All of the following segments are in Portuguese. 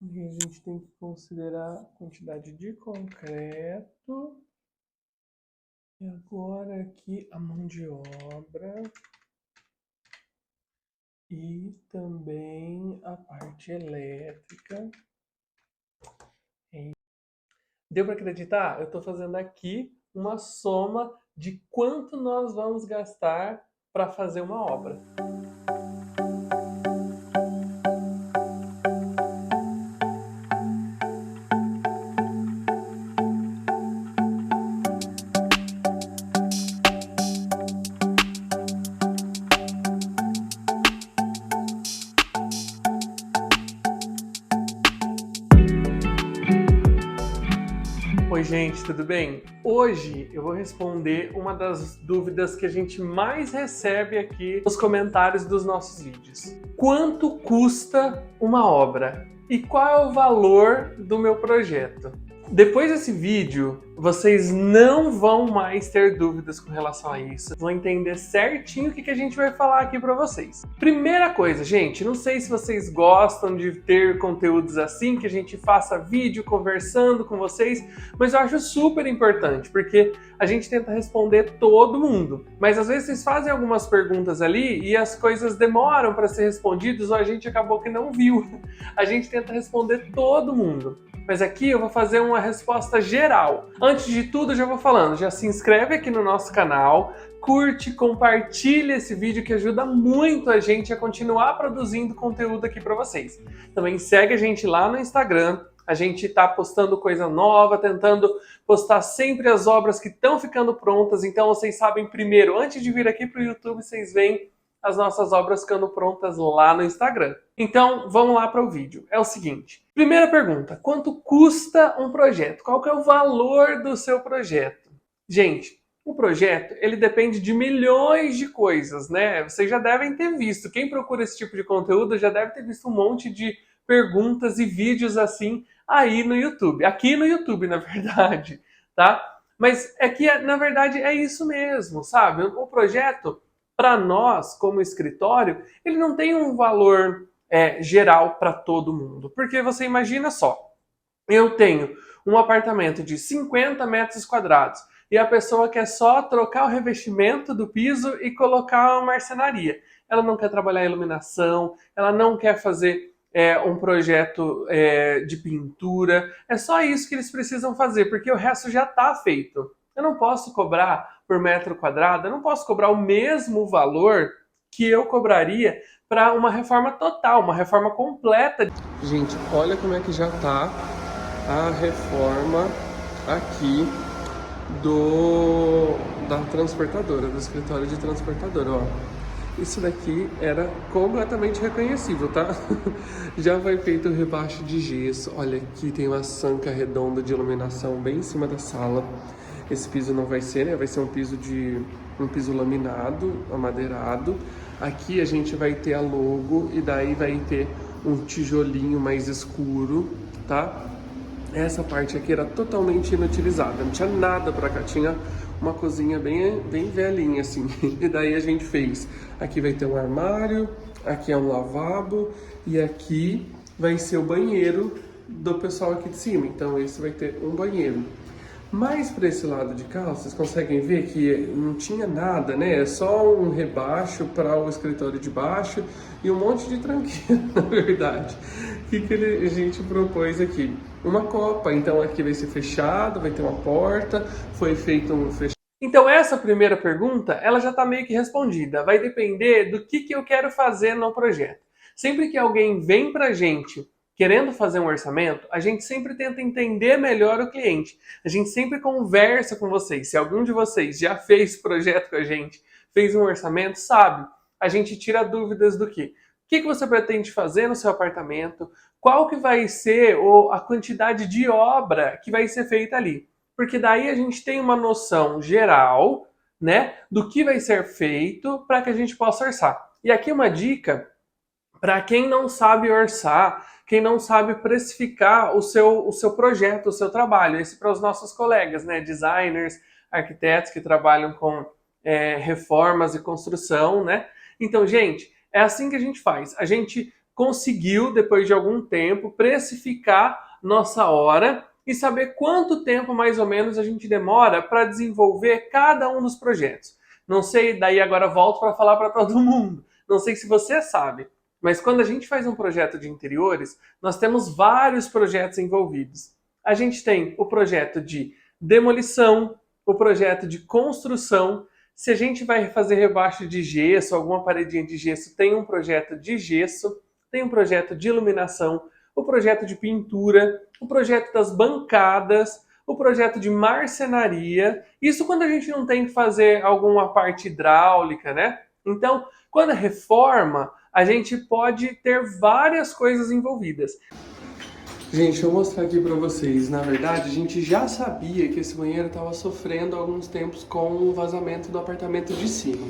E a gente tem que considerar a quantidade de concreto. E agora aqui a mão de obra. E também a parte elétrica. Deu para acreditar? Eu estou fazendo aqui uma soma de quanto nós vamos gastar para fazer uma obra. Oi, gente, tudo bem? Hoje eu vou responder uma das dúvidas que a gente mais recebe aqui nos comentários dos nossos vídeos. Quanto custa uma obra? E qual é o valor do meu projeto? Depois desse vídeo, vocês não vão mais ter dúvidas com relação a isso. Vão entender certinho o que a gente vai falar aqui para vocês. Primeira coisa, gente, não sei se vocês gostam de ter conteúdos assim, que a gente faça vídeo conversando com vocês, mas eu acho super importante, porque a gente tenta responder todo mundo. Mas às vezes vocês fazem algumas perguntas ali e as coisas demoram para ser respondidas ou a gente acabou que não viu. A gente tenta responder todo mundo. Mas aqui eu vou fazer uma resposta geral. Antes de tudo, eu já vou falando, já se inscreve aqui no nosso canal, curte, compartilha esse vídeo que ajuda muito a gente a continuar produzindo conteúdo aqui para vocês. Também segue a gente lá no Instagram, a gente está postando coisa nova, tentando postar sempre as obras que estão ficando prontas, então vocês sabem primeiro, antes de vir aqui para o YouTube, vocês veem as nossas obras ficando prontas lá no Instagram. Então, vamos lá para o vídeo. É o seguinte. Primeira pergunta, quanto custa um projeto? Qual que é o valor do seu projeto? Gente, o projeto, ele depende de milhões de coisas, né? Vocês já devem ter visto. Quem procura esse tipo de conteúdo já deve ter visto um monte de perguntas e vídeos assim aí no YouTube. Aqui no YouTube, na verdade, tá? Mas é que, na verdade, é isso mesmo, sabe? O projeto, para nós, como escritório, ele não tem um valor geral para todo mundo. Porque você imagina só, eu tenho um apartamento de 50 metros quadrados e a pessoa quer só trocar o revestimento do piso e colocar uma marcenaria. Ela não quer trabalhar a iluminação, ela não quer fazer um projeto de pintura. É só isso que eles precisam fazer, porque o resto já está feito. Eu não posso cobrar por metro quadrado, eu não posso cobrar o mesmo valor que eu cobraria para uma reforma total, uma reforma completa. Gente, olha como é que já está a reforma aqui da transportadora, do escritório de transportadora, ó. Isso daqui era completamente reconhecível, tá? Já foi feito o rebaixo de gesso. Olha, aqui tem uma sanca redonda de iluminação bem em cima da sala. Esse piso não vai ser, né? Vai ser um piso laminado, amadeirado. Aqui a gente vai ter a logo e daí vai ter um tijolinho mais escuro, tá? Essa parte aqui era totalmente inutilizada, não tinha nada pra cá, tinha uma cozinha bem velhinha assim. E daí a gente fez, aqui vai ter um armário, aqui é um lavabo e aqui vai ser o banheiro do pessoal aqui de cima. Então esse vai ter um banheiro. Mais para esse lado de cá, vocês conseguem ver que não tinha nada, né? É só um rebaixo para o escritório de baixo e um monte de tranqueira, na verdade. O que a gente propôs aqui? Uma copa. Então aqui vai ser fechado, vai ter uma porta, foi feito um fechamento. Então essa primeira pergunta, ela já está meio que respondida. Vai depender do que eu quero fazer no projeto. Sempre que alguém vem para a gente querendo fazer um orçamento, a gente sempre tenta entender melhor o cliente. A gente sempre conversa com vocês. Se algum de vocês já fez projeto com a gente, fez um orçamento, sabe? A gente tira dúvidas do que? O que você pretende fazer no seu apartamento? Qual que vai ser a quantidade de obra que vai ser feita ali? Porque daí a gente tem uma noção geral, né, do que vai ser feito para que a gente possa orçar. E aqui uma dica para quem não sabe orçar, quem não sabe precificar o seu projeto, o seu trabalho. Esse para os nossos colegas, né? Designers, arquitetos que trabalham com reformas e construção, né? Então, gente, é assim que a gente faz. A gente conseguiu, depois de algum tempo, precificar nossa hora e saber quanto tempo mais ou menos a gente demora para desenvolver cada um dos projetos. Não sei, daí agora volto para falar para todo mundo. Não sei se você sabe, mas quando a gente faz um projeto de interiores, nós temos vários projetos envolvidos. A gente tem o projeto de demolição, o projeto de construção. Se a gente vai fazer rebaixo de gesso, alguma paredinha de gesso, tem um projeto de gesso, tem um projeto de iluminação, o projeto de pintura, o projeto das bancadas, o projeto de marcenaria. Isso quando a gente não tem que fazer alguma parte hidráulica, né? Então, quando é reforma, a gente pode ter várias coisas envolvidas. Gente, eu vou mostrar aqui pra vocês. Na verdade, a gente já sabia que esse banheiro estava sofrendo há alguns tempos com o vazamento do apartamento de cima.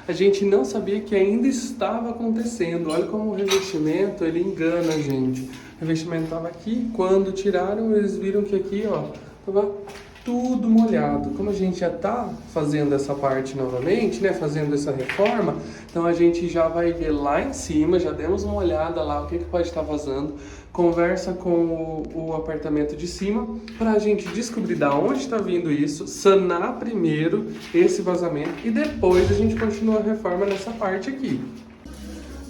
A gente não sabia que ainda estava acontecendo. Olha como o revestimento, ele engana a gente. O revestimento estava aqui, quando tiraram, eles viram que aqui, ó, estava tudo molhado. Como a gente já está fazendo essa parte novamente, né, fazendo essa reforma, então a gente já vai ver lá em cima, já demos uma olhada lá, o que pode estar vazando, conversa com o apartamento de cima, para a gente descobrir da onde está vindo isso, sanar primeiro esse vazamento e depois a gente continua a reforma nessa parte aqui.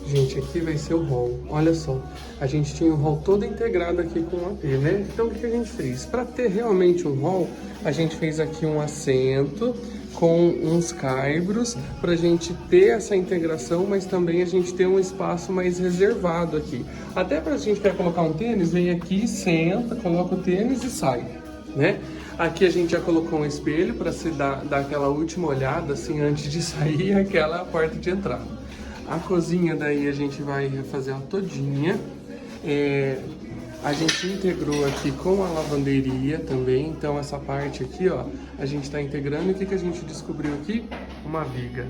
Gente, aqui vai ser o hall. Olha só, a gente tinha o hall todo integrado aqui com o AP, né? Então o que a gente fez? Para ter realmente um hall, a gente fez aqui um assento com uns caibros para a gente ter essa integração, mas também a gente ter um espaço mais reservado aqui. Até para a gente quer colocar um tênis, vem aqui, senta, coloca o tênis e sai, né? Aqui a gente já colocou um espelho para se dar aquela última olhada, assim, antes de sair, aquela é a porta de entrada. A cozinha daí a gente vai fazer ela todinha. A gente integrou aqui com a lavanderia também, então essa parte aqui, ó, a gente está integrando. E o que a gente descobriu aqui? Uma viga.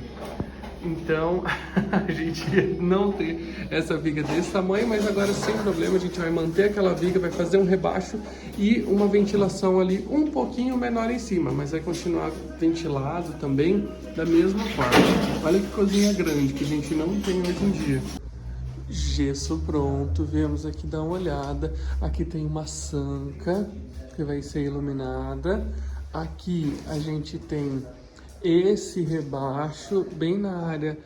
Então, a gente não tem essa viga desse tamanho, mas agora sem problema a gente vai manter aquela viga, vai fazer um rebaixo e uma ventilação ali um pouquinho menor em cima, mas vai continuar ventilado também da mesma forma. Olha que cozinha grande que a gente não tem hoje em dia. Gesso pronto, viemos aqui dar uma olhada. Aqui tem uma sanca que vai ser iluminada. Aqui a gente tem esse rebaixo bem na área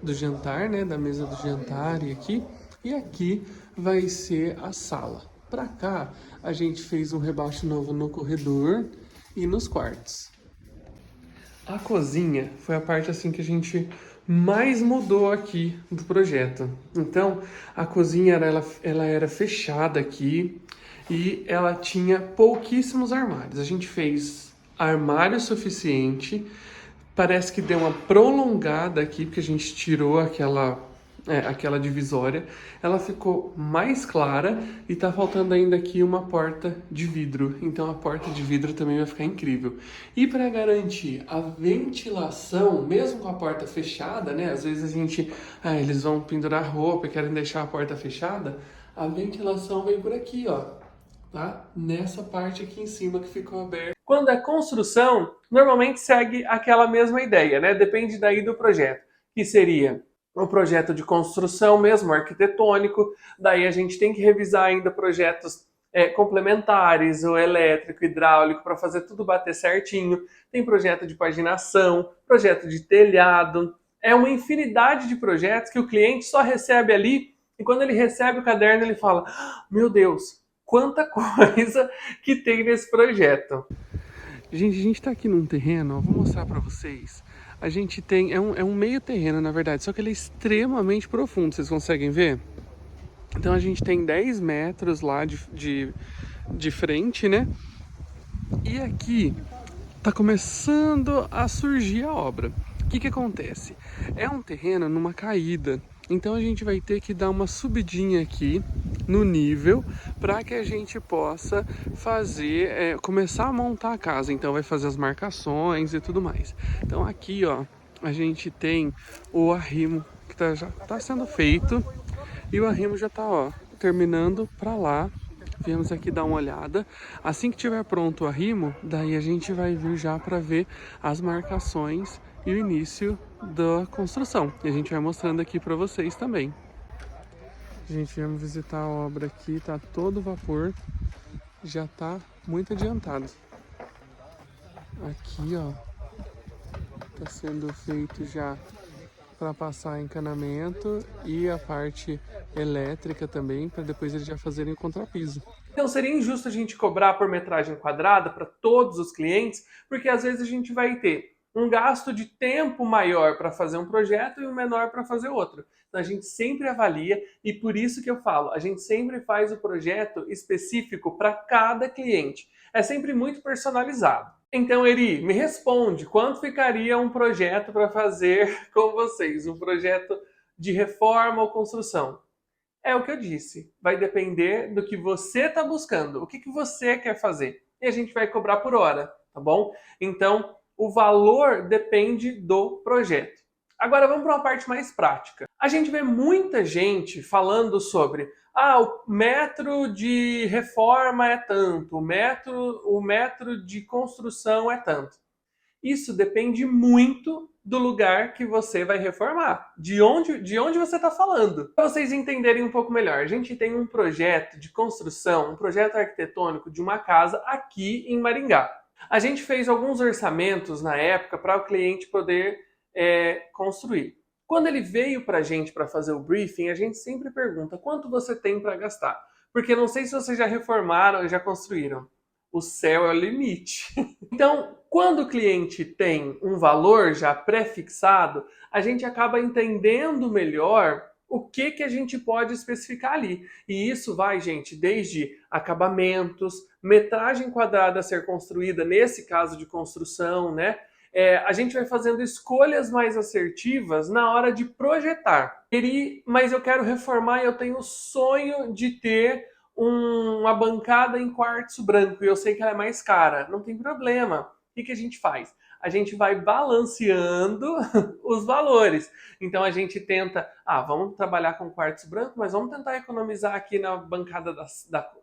do jantar, né, da mesa do jantar e aqui vai ser a sala. Para cá a gente fez um rebaixo novo no corredor e nos quartos. A cozinha foi a parte assim que a gente mais mudou aqui do projeto. Então a cozinha ela era fechada aqui e ela tinha pouquíssimos armários. A gente fez armário suficiente, parece que deu uma prolongada aqui, porque a gente tirou aquela divisória, ela ficou mais clara e tá faltando ainda aqui uma porta de vidro, então a porta de vidro também vai ficar incrível. E para garantir a ventilação, mesmo com a porta fechada, né, às vezes eles vão pendurar roupa e querem deixar a porta fechada, a ventilação vem por aqui, ó, tá? Nessa parte aqui em cima que ficou aberta. Quando é construção, normalmente segue aquela mesma ideia, né? Depende daí do projeto, que seria o projeto de construção mesmo, arquitetônico. Daí a gente tem que revisar ainda projetos complementares, o elétrico, hidráulico, para fazer tudo bater certinho. Tem projeto de paginação, projeto de telhado. É uma infinidade de projetos que o cliente só recebe ali e quando ele recebe o caderno ele fala: meu Deus, quanta coisa que tem nesse projeto. Gente, a gente tá aqui num terreno, ó, vou mostrar pra vocês. A gente tem, é um meio terreno na verdade, só que ele é extremamente profundo, vocês conseguem ver? Então a gente tem 10 metros lá de frente, né? E aqui tá começando a surgir a obra. O que acontece? É um terreno numa caída, então a gente vai ter que dar uma subidinha aqui no nível para que a gente possa começar a montar a casa. Então vai fazer as marcações e tudo mais. Então aqui, ó, a gente tem o arrimo que já tá sendo feito e o arrimo já tá, ó, terminando para lá. Viemos aqui dar uma olhada. Assim que tiver pronto o arrimo, daí a gente vai vir já para ver as marcações e o início da construção. E a gente vai mostrando aqui para vocês também. Gente, viemos visitar a obra aqui, tá todo vapor, já tá muito adiantado. Aqui, ó, tá sendo feito já para passar encanamento e a parte elétrica também, para depois eles já fazerem o contrapiso. Então seria injusto a gente cobrar por metragem quadrada para todos os clientes, porque às vezes a gente vai ter um gasto de tempo maior para fazer um projeto e um menor para fazer outro. Então a gente sempre avalia e por isso que eu falo, a gente sempre faz o projeto específico para cada cliente. É sempre muito personalizado. Então, Eri, me responde, quanto ficaria um projeto para fazer com vocês? Um projeto de reforma ou construção? É o que eu disse, vai depender do que você está buscando, o que você quer fazer. E a gente vai cobrar por hora, tá bom? Então, o valor depende do projeto. Agora vamos para uma parte mais prática. A gente vê muita gente falando sobre o metro de reforma é tanto, o metro de construção é tanto. Isso depende muito do lugar que você vai reformar, de onde você está falando. Para vocês entenderem um pouco melhor, a gente tem um projeto de construção, um projeto arquitetônico de uma casa aqui em Maringá. A gente fez alguns orçamentos na época para o cliente poder construir. Quando ele veio para a gente para fazer o briefing, a gente sempre pergunta quanto você tem para gastar. Porque não sei se vocês já reformaram ou já construíram. O céu é o limite. Então, quando o cliente tem um valor já pré-fixado, a gente acaba entendendo melhor o que a gente pode especificar ali. E isso vai, gente, desde acabamentos, metragem quadrada a ser construída, nesse caso de construção, né? A gente vai fazendo escolhas mais assertivas na hora de projetar. Mas eu quero reformar e eu tenho o sonho de ter uma bancada em quartzo branco e eu sei que ela é mais cara. Não tem problema. O que a gente faz? A gente vai balanceando os valores. Então a gente tenta, vamos trabalhar com quartzo branco, mas vamos tentar economizar aqui na bancada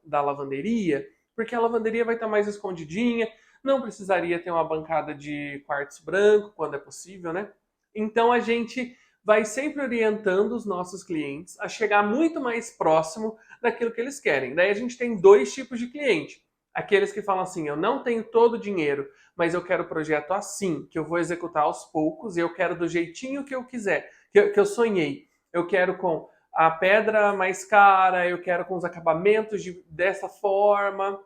da lavanderia, porque a lavanderia vai estar mais escondidinha, não precisaria ter uma bancada de quartzo branco, quando é possível, né? Então a gente vai sempre orientando os nossos clientes a chegar muito mais próximo daquilo que eles querem. Daí a gente tem dois tipos de cliente. Aqueles que falam assim, eu não tenho todo o dinheiro, mas eu quero o projeto assim, que eu vou executar aos poucos e eu quero do jeitinho que eu quiser, que eu sonhei. Eu quero com a pedra mais cara, eu quero com os acabamentos dessa forma.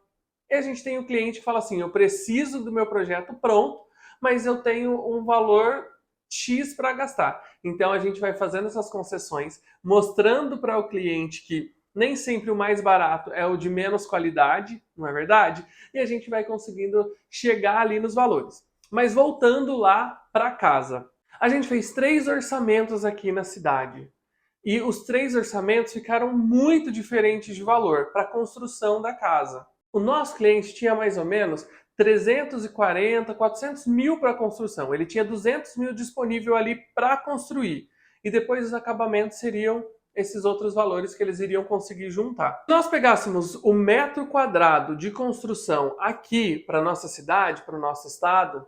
E a gente tem o cliente que fala assim, eu preciso do meu projeto pronto, mas eu tenho um valor X para gastar. Então a gente vai fazendo essas concessões, mostrando para o cliente que nem sempre o mais barato é o de menos qualidade, não é verdade? E a gente vai conseguindo chegar ali nos valores. Mas voltando lá para casa. A gente fez 3 orçamentos aqui na cidade. E os 3 orçamentos ficaram muito diferentes de valor para a construção da casa. O nosso cliente tinha mais ou menos 340, 400 mil para construção. Ele tinha 200 mil disponível ali para construir. E depois os acabamentos seriam esses outros valores que eles iriam conseguir juntar. Se nós pegássemos o metro quadrado de construção aqui para nossa cidade, para o nosso estado,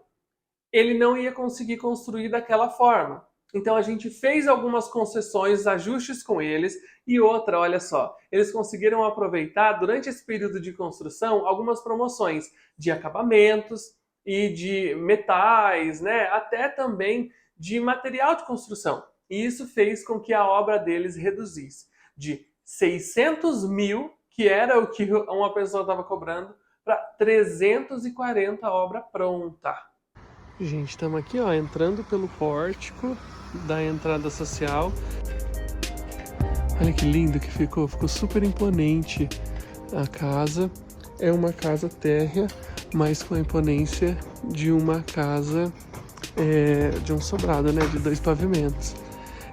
ele não ia conseguir construir daquela forma. Então a gente fez algumas concessões, ajustes com eles e outra, olha só, eles conseguiram aproveitar durante esse período de construção algumas promoções de acabamentos e de metais, né? Até também de material de construção. E isso fez com que a obra deles reduzisse de 600 mil, que era o que uma pessoa estava cobrando, para 340 a obra pronta. Gente, estamos aqui, ó, entrando pelo pórtico da entrada social. Olha que lindo que ficou super imponente a casa. É uma casa térrea, mas com a imponência de uma casa, de um sobrado, né, de 2 pavimentos.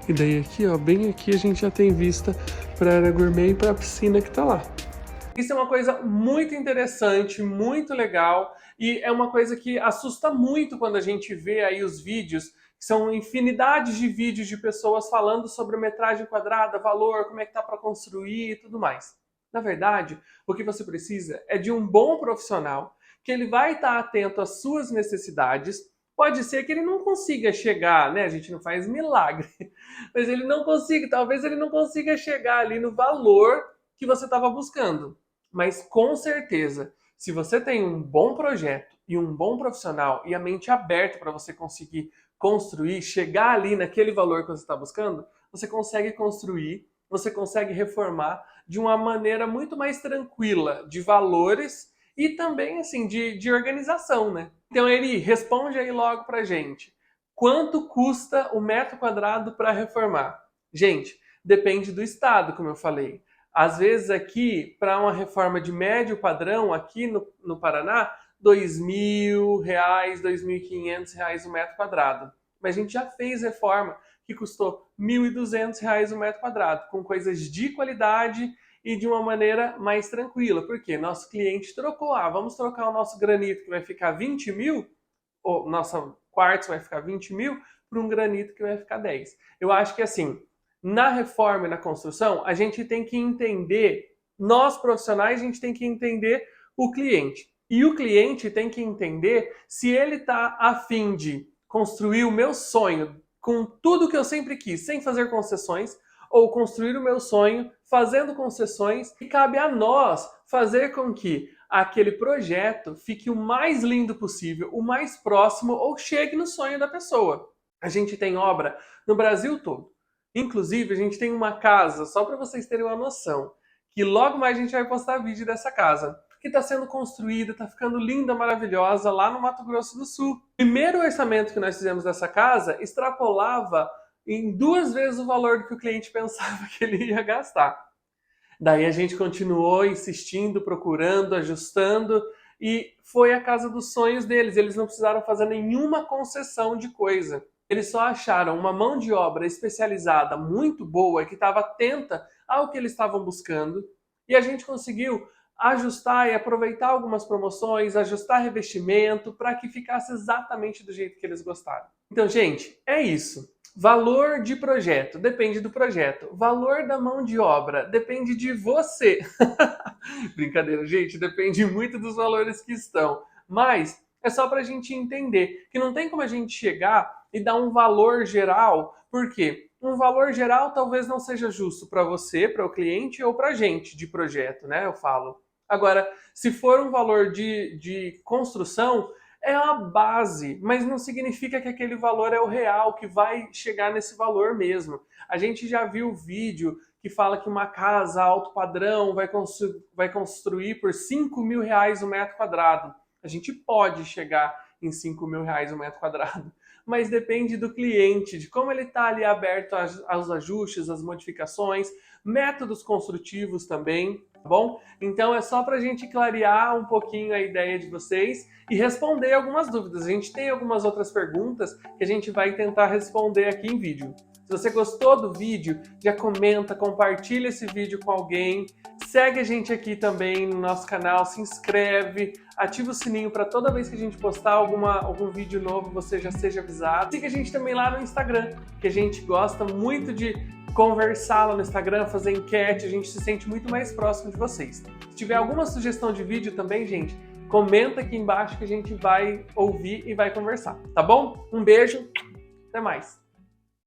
E daí aqui, ó, bem aqui a gente já tem vista para a área gourmet e para a piscina que tá lá. Isso é uma coisa muito interessante, muito legal e é uma coisa que assusta muito quando a gente vê aí os vídeos, que são infinidades de vídeos de pessoas falando sobre metragem quadrada, valor, como é que tá para construir e tudo mais. Na verdade, o que você precisa é de um bom profissional, que ele vai estar atento às suas necessidades, pode ser que ele não consiga chegar, né? A gente não faz milagre, mas ele não consiga, talvez ele não consiga chegar ali no valor que você estava buscando. Mas com certeza, se você tem um bom projeto e um bom profissional e a mente aberta para você conseguir construir, chegar ali naquele valor que você está buscando, você consegue construir, você consegue reformar de uma maneira muito mais tranquila de valores e também assim de organização, né? Então, Eri, responde aí logo pra gente. Quanto custa o metro quadrado para reformar? Gente, depende do estado, como eu falei. Às vezes aqui, para uma reforma de médio padrão, aqui no Paraná, R$ 2.000, R$ 2.500 o metro quadrado. Mas a gente já fez reforma que custou R$ 1.200 o metro quadrado, com coisas de qualidade e de uma maneira mais tranquila. Porque nosso cliente trocou. Vamos trocar o nosso granito que vai ficar 20 mil, ou nosso quartzo vai ficar 20 mil, por um granito que vai ficar 10. Eu acho que assim, na reforma e na construção, a gente tem que entender, nós profissionais, a gente tem que entender o cliente. E o cliente tem que entender se ele está a fim de construir o meu sonho com tudo que eu sempre quis, sem fazer concessões, ou construir o meu sonho fazendo concessões, e cabe a nós fazer com que aquele projeto fique o mais lindo possível, o mais próximo ou chegue no sonho da pessoa. A gente tem obra no Brasil todo. Inclusive, a gente tem uma casa, só para vocês terem uma noção, que logo mais a gente vai postar vídeo dessa casa, que está sendo construída, está ficando linda, maravilhosa, lá no Mato Grosso do Sul. O primeiro orçamento que nós fizemos dessa casa extrapolava em 2 vezes o valor do que o cliente pensava que ele ia gastar. Daí a gente continuou insistindo, procurando, ajustando, e foi a casa dos sonhos deles. Eles não precisaram fazer nenhuma concessão de coisa. Eles só acharam uma mão de obra especializada muito boa, que estava atenta ao que eles estavam buscando, e a gente conseguiu ajustar e aproveitar algumas promoções, ajustar revestimento para que ficasse exatamente do jeito que eles gostaram. Então, gente, é isso. Valor de projeto, depende do projeto. Valor da mão de obra, depende de você. Brincadeira, gente, depende muito dos valores que estão. Mas é só para a gente entender que não tem como a gente chegar e dar um valor geral, porque um valor geral talvez não seja justo para você, para o cliente ou para a gente de projeto, né? Eu falo. Agora, se for um valor de construção, é a base, mas não significa que aquele valor é o real, que vai chegar nesse valor mesmo. A gente já viu vídeo que fala que uma casa alto padrão vai construir por R$ 5.000 o metro quadrado. A gente pode chegar em R$ 5.000 o metro quadrado, mas depende do cliente, de como ele está ali aberto aos ajustes, às modificações, métodos construtivos também, tá bom? Então é só para a gente clarear um pouquinho a ideia de vocês e responder algumas dúvidas. A gente tem algumas outras perguntas que a gente vai tentar responder aqui em vídeo. Se você gostou do vídeo, já comenta, compartilha esse vídeo com alguém, segue a gente aqui também no nosso canal, se inscreve, ativa o sininho para toda vez que a gente postar algum vídeo novo você já seja avisado. Siga a gente também lá no Instagram, que a gente gosta muito de conversar lá no Instagram, fazer enquete, a gente se sente muito mais próximo de vocês. Se tiver alguma sugestão de vídeo também, gente, comenta aqui embaixo que a gente vai ouvir e vai conversar, tá bom? Um beijo, até mais!